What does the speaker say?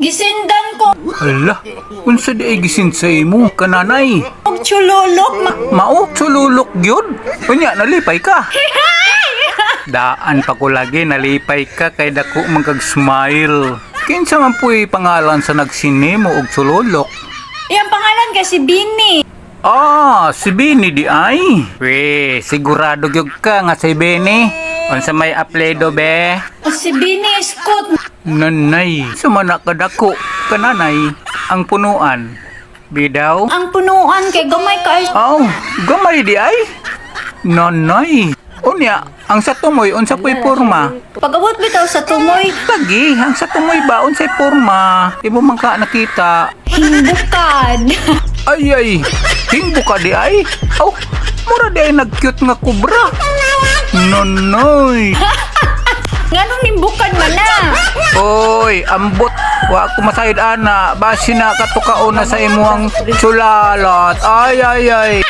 Gisindan ko Hala, unsa di ay gisin sa imo, kananay? og chululok Mao, sululok gyud. Unya, nalipay ka. Daan pa ko lagi, nalipay ka kay dako man kag smile. Kinsa man puy pangalan sa nagsinimo og sululok? Iyang pangalan kasi Bini. Ah, si Bini di ay. We, sigurado gyud ka nga si Bini. Unsa may apelyido be? Si Bini Scott. Nanay, sumana ka dako. Kananay, ang punuan. Bidaw? Ang punuan kay gamay ka. Aw, gamay di ay. Nanay. Unya, ang sa tumoy unsa puy porma? Pag-abot bitaw sa tumoy, Lagi, ang sa tumoy ba unsay porma? Di mo man ka nakita. hingbukad. Ay, hingbo ka di ay. Aw, mura di ay nag-cute nga kubra. Nanay. Nganong nimbukad man na? Oy, ambot. Wa ko masayod ana. Basi na katukaon na sa imuang sulalat. Ay.